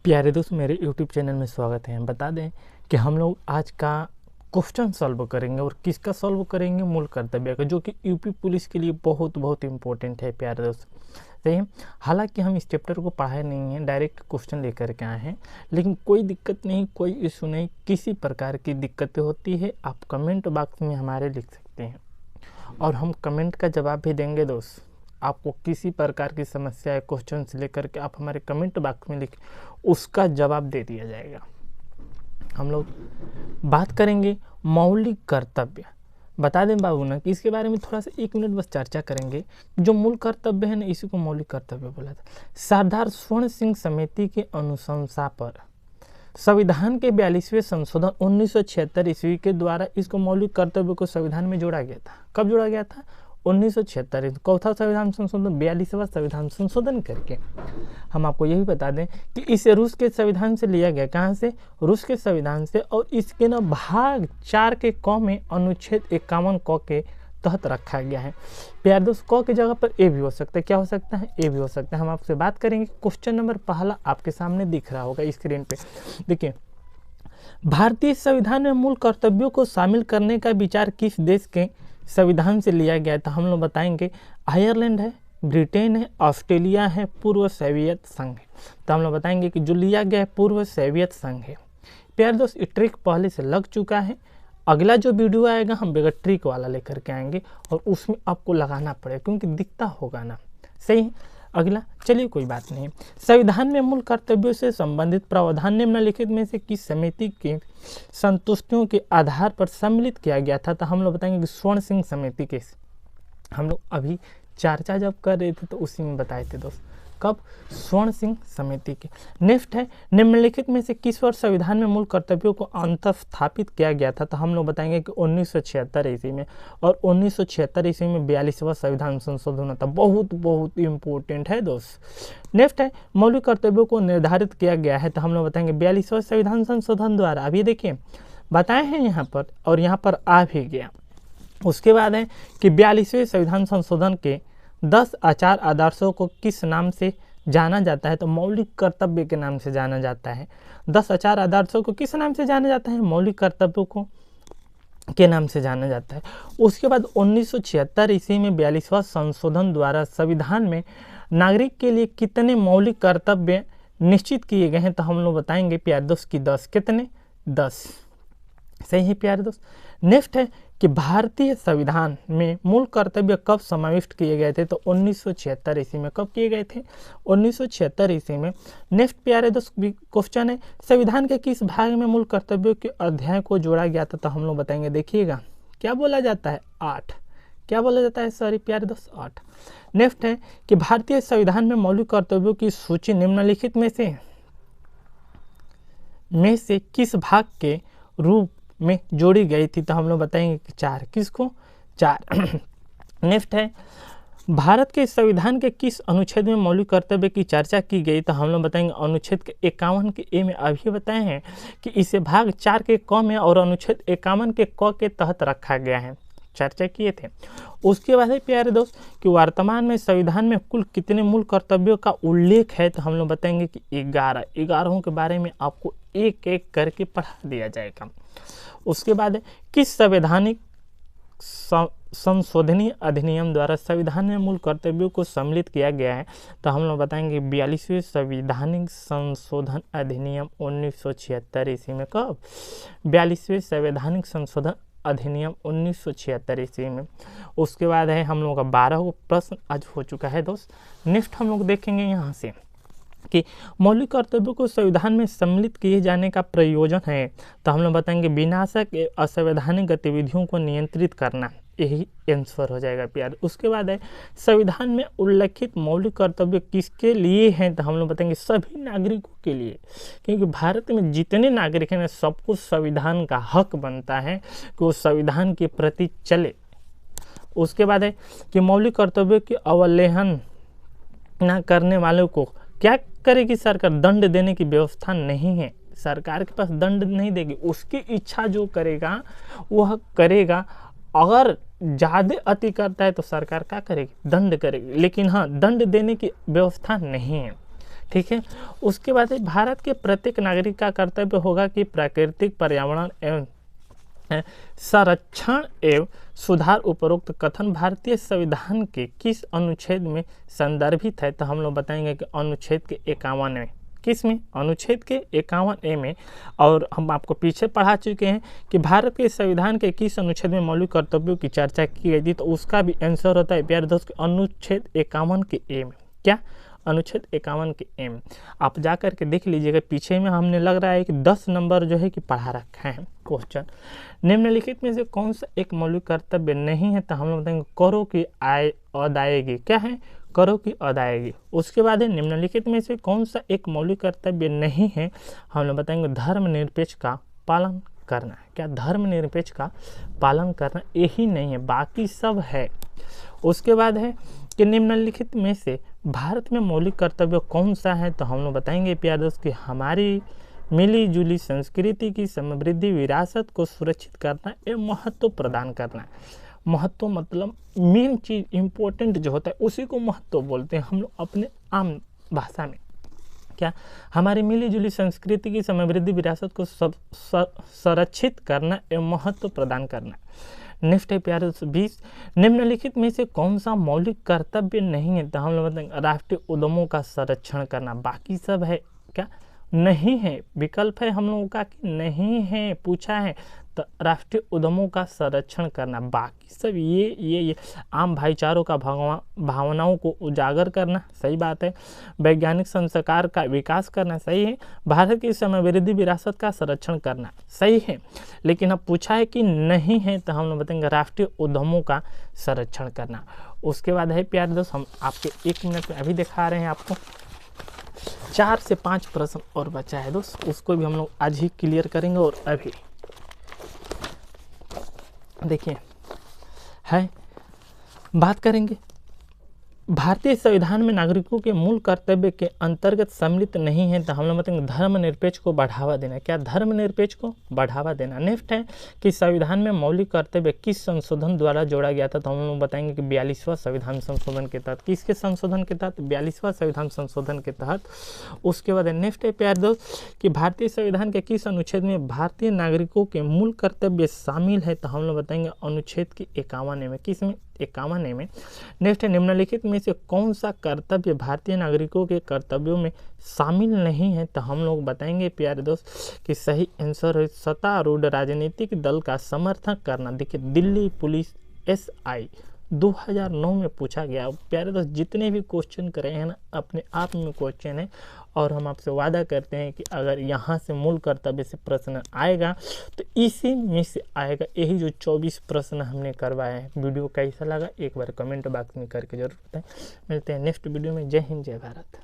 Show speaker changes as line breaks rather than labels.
प्यारे दोस्त, मेरे YouTube चैनल में स्वागत है। बता दें कि हम लोग आज का क्वेश्चन सॉल्व करेंगे और किसका सॉल्व करेंगे, मूल कर्तव्य का, जो कि यूपी पुलिस के लिए बहुत बहुत इम्पोर्टेंट है। प्यारे दोस्त, सही है। हालांकि हम इस चैप्टर को पढ़ाए नहीं हैं, डायरेक्ट क्वेश्चन लेकर के आए हैं, लेकिन कोई दिक्कत नहीं, कोई इशू नहीं। किसी प्रकार की दिक्कतें होती है आप कमेंट बॉक्स में हमारे लिख सकते हैं और हम कमेंट का जवाब भी देंगे। दोस्त, आपको किसी प्रकार की समस्या है क्वेश्चन से लेकर के आप हमारे कमेंट बॉक्स में लिख, उसका जवाब दे दिया जाएगा। हम लोग बात करेंगे मौलिक कर्तव्य। बता दें बाबू ना कि इसके बारे में थोड़ा सा 1 मिनट बस चर्चा करेंगे। जो मूल कर्तव्य है ना, इसी को मौलिक कर्तव्य बोला था। सरदार स्वर्ण सिंह समिति के अनुशंसा पर संविधान के 42वें संशोधन 1976 ईस्वी के द्वारा इसको मौलिक कर्तव्य को संविधान में जोड़ा गया था। कब जोड़ा गया था? 1976। चौथा संविधान संशोधन, 42वां संविधान संशोधन करके। हम आपको यही बता दें कि इसे रूस के संविधान से लिया गया। कहाँ से? रूस के संविधान से। और इसके ना भाग 4 के क में अनुच्छेद 51 क के तहत रखा गया है। प्यार दोस्त, क की जगह पर ए भी हो सकता है। क्या हो सकता है? ए भी हो सकता है। हम आपसे बात करेंगे। क्वेश्चन नंबर पहला आपके सामने दिख रहा होगा स्क्रीन पे। देखिए, भारतीय संविधान में मूल कर्तव्यों को शामिल करने का विचार किस देश के संविधान से लिया गया था? हम लोग बताएंगे आयरलैंड है, ब्रिटेन है, ऑस्ट्रेलिया है, पूर्व सोवियत संघ है। तो हम लोग बताएंगे कि जो लिया गया है पूर्व सोवियत संघ है। प्यार दोस्त, ये ट्रिक पहले से लग चुका है। अगला जो वीडियो आएगा हम बगैर ट्रिक वाला लेकर के आएंगे और उसमें आपको लगाना पड़ेगा, क्योंकि दिखता होगा ना। सही है। अगला, चलिए कोई बात नहीं। संविधान में मूल कर्तव्यों से संबंधित प्रावधान निम्नलिखित में से किस समिति के संतुष्टियों के आधार पर सम्मिलित किया गया था? तो हम लोग बताएंगे कि स्वर्ण सिंह समिति के। हम लोग अभी चर्चा जब कर रहे थे तो उसी में बताए थे दोस्त। कब? स्वर्ण सिंह समिति के। नेक्स्ट है, निम्नलिखित में से किस वर्ष संविधान में मूल कर्तव्यों को अंतःस्थापित किया गया था? तो हम लोग बताएंगे कि 1976 ईस्वी में। और 1976 ईस्वी में 42वां संविधान संशोधन होता। बहुत बहुत इम्पोर्टेंट है दोस्त। नेक्स्ट है, मौलिक कर्तव्यों को निर्धारित किया गया है। तो हम लोग बताएंगे 42वां संविधान संशोधन द्वारा। अभी देखिए बताए हैं यहाँ पर, और यहाँ पर आ भी गया। उसके बाद है कि 42वें संविधान संशोधन के 10 आचार आदर्शों को किस नाम से जाना जाता है? तो मौलिक कर्तव्य के नाम से जाना जाता है। 10 आचार आदर्शों को किस नाम से जाना जाता है? मौलिक कर्तव्यों को के नाम से जाना जाता है। उसके बाद 1976 ईस्वी में 42वां संशोधन द्वारा संविधान में नागरिक के लिए कितने मौलिक कर्तव्य निश्चित किए गए हैं? तो हम लोग बताएंगे प्यार दोस्त की 10। कितने? 10। सही है प्यारे दोस्त। नेक्स्ट है कि भारतीय संविधान में मूल कर्तव्य कब समाविष्ट किए गए थे? तो 1976 ईस्वी में। कब किए गए थे? 1976 ईस्वी में। नेक्स्ट प्यारे दोस्त क्वेश्चन है, संविधान के किस भाग में मूल कर्तव्यों के अध्याय को जोड़ा गया था? तो हम लोग बताएंगे। देखिएगा क्या बोला जाता है? 8। क्या बोला जाता है? सॉरी प्यारे दोस्त, 8। नेक्स्ट है कि भारतीय संविधान में मौलिक कर्तव्यों की सूची निम्नलिखित में से किस भाग के रूप में जोड़ी गई थी? तो हम लोग बताएंगे कि 4। किसको? 4। नेक्स्ट है, भारत के संविधान के किस अनुच्छेद में मौलिक कर्तव्य की चर्चा की गई? तो हम लोग बताएंगे अनुच्छेद के 51 के ए में। अभी बताए हैं कि इसे भाग 4 के क में और अनुच्छेद 51 के क के तहत रखा गया है। चर्चा किए थे। उसके बाद है प्यारे दोस्त कि वर्तमान में संविधान में कुल कितने मूल कर्तव्यों का उल्लेख है? तो हम लोग बताएंगे कि 11। 11 के बारे में आपको एक एक करके पढ़ा दिया जाएगा। उसके बाद किस संवैधानिक संशोधनीय अधिनियम द्वारा संविधान में मूल कर्तव्यों को सम्मिलित किया गया है? तो हम लोग बताएंगे 42वें संवैधानिक संशोधन अधिनियम 1976 ईस्वी में। कब? 42वें संवैधानिक संशोधन अधिनियम 1976 ईस्वी में। उसके बाद है हम लोगों का 12वां प्रश्न आज हो चुका है दोस्त। नेक्स्ट हम लोग देखेंगे यहाँ से कि मौलिक कर्तव्यों को संविधान में सम्मिलित किए जाने का प्रयोजन है। तो हम लोग बताएंगे विनाशक असंवैधानिक गतिविधियों को नियंत्रित करना। यही आंसर हो जाएगा प्यार। उसके बाद है संविधान में उल्लेखित मौलिक कर्तव्य किसके लिए हैं? तो हम लोग बताएंगे सभी नागरिकों के लिए, क्योंकि भारत में जितने नागरिक हैं सबको संविधान का हक बनता है कि वो संविधान के प्रति चले। उसके बाद है कि मौलिक कर्तव्यों की अवहेलना न करने वालों को क्या करेगी सरकार? दंड देने की व्यवस्था नहीं है। सरकार के पास दंड नहीं देगी, उसकी इच्छा जो करेगा वह करेगा। अगर ज़्यादा अति करता है तो सरकार क्या करेगी? दंड करेगी। लेकिन हाँ, दंड देने की व्यवस्था नहीं है। ठीक है। उसके बाद है भारत के प्रत्येक नागरिक का कर्तव्य होगा कि प्राकृतिक पर्यावरण एवं संरक्षण एवं सुधार उपरोक्त कथन भारतीय संविधान के किस अनुच्छेद में संदर्भित है? तो हम लोग बताएंगे कि अनुच्छेद के 51 में। किस में? अनुच्छेद के 51 में। और हम आपको पीछे पढ़ा चुके हैं कि भारत के संविधान के किस अनुच्छेद में मौलिक कर्तव्यों की चर्चा की गई थी, तो उसका भी आंसर होता है प्यारे दोस्त अनुच्छेद 51 के ए में। क्या? अनुच्छेद 51 के एम। आप जा कर के देख लीजिएगा, पीछे में हमने लग रहा है कि 10 नंबर जो है कि पढ़ा रखा है क्वेश्चन। निम्नलिखित में से कौन सा एक मौलिक कर्तव्य नहीं है? तो हम लोग बताएंगे करों की अदायगी। क्या है? करों की अदायगी। उसके बाद है निम्नलिखित में से कौन सा एक मौलिक कर्तव्य नहीं है? हम लोग बताएंगे धर्मनिरपेक्ष का पालन करना। क्या? धर्मनिरपेक्ष का पालन करना, यही नहीं है, बाकी सब है। उसके बाद है कि निम्नलिखित में से भारत में मौलिक कर्तव्य कौन सा है? तो हम लोग बताएंगे प्यारे दोस्त कि हमारी मिली जुली संस्कृति की समृद्धि विरासत को सुरक्षित करना एवं महत्व प्रदान करना। महत्व मतलब मेन चीज, इम्पोर्टेंट जो होता है उसी को महत्व बोलते हैं हम लोग अपने आम भाषा में। क्या? हमारी मिली जुली संस्कृति की समृद्धि विरासत को संरक्षित करना एवं महत्व प्रदान करना। नेक्स्ट है प्यारे 20, निम्नलिखित में से कौन सा मौलिक कर्तव्य नहीं है? तो हम लोग बताएंगे राष्ट्रीय उद्यमों का संरक्षण करना। बाकी सब है। क्या? नहीं है। विकल्प है हम लोगों का कि नहीं है, पूछा है तो राष्ट्रीय उद्यमों का संरक्षण करना। बाकी सब ये आम भाईचारों का भावनाओं को उजागर करना, सही बात है। वैज्ञानिक संस्कार का विकास करना, सही है। भारत की समृद्धि विरासत का संरक्षण करना, सही है। लेकिन अब पूछा है कि नहीं है, तो हम लोग बताएंगे राष्ट्रीय उद्यमों का संरक्षण करना। उसके बाद है प्यारे दोस्त, हम आपके 1 मिनट में अभी दिखा रहे हैं आपको 4 से 5 प्रश्न और बचा है दोस्त, उसको भी हम लोग आज ही क्लियर करेंगे। और अभी देखिए है, बात करेंगे भारतीय संविधान में नागरिकों के मूल कर्तव्य के अंतर्गत सम्मिलित नहीं है, तो हम लोग बताएंगे धर्मनिरपेक्ष को बढ़ावा देना। क्या? धर्मनिरपेक्ष को बढ़ावा देना। नेक्स्ट है कि संविधान में मौलिक कर्तव्य किस संशोधन द्वारा जोड़ा गया था? तो हम लोग बताएंगे कि 42वां संविधान संशोधन के तहत। किसके संशोधन के तहत? 42वां संविधान संशोधन के तहत। उसके बाद नेक्स्ट है प्यारे दोस्त कि भारतीय संविधान के किस अनुच्छेद में भारतीय नागरिकों के मूल कर्तव्य शामिल है? तो हम लोग बताएंगे अनुच्छेद के 51 में। किस में? 51 में। नेक्स्ट है निम्नलिखित में से कौन सा कर्तव्य भारतीय नागरिकों के कर्तव्यों में शामिल नहीं है? तो हम लोग बताएंगे प्यारे दोस्त कि सही आंसर है सत्तारूढ़ राजनीतिक दल का समर्थन करना। देखिए दिल्ली पुलिस SI 2009 में पूछा गया। प्यारे दोस्त जितने भी क्वेश्चन करे हैं ना, अपने आप में क्वेश्चन है, और हम आपसे वादा करते हैं कि अगर यहाँ से मूल कर्तव्य से प्रश्न आएगा तो इसी में से आएगा। यही जो 24 प्रश्न हमने करवाए हैं। वीडियो कैसा लगा एक बार कमेंट बॉक्स में करके जरूर बताएं। मिलते हैं नेक्स्ट वीडियो में। जय हिंद, जय भारत।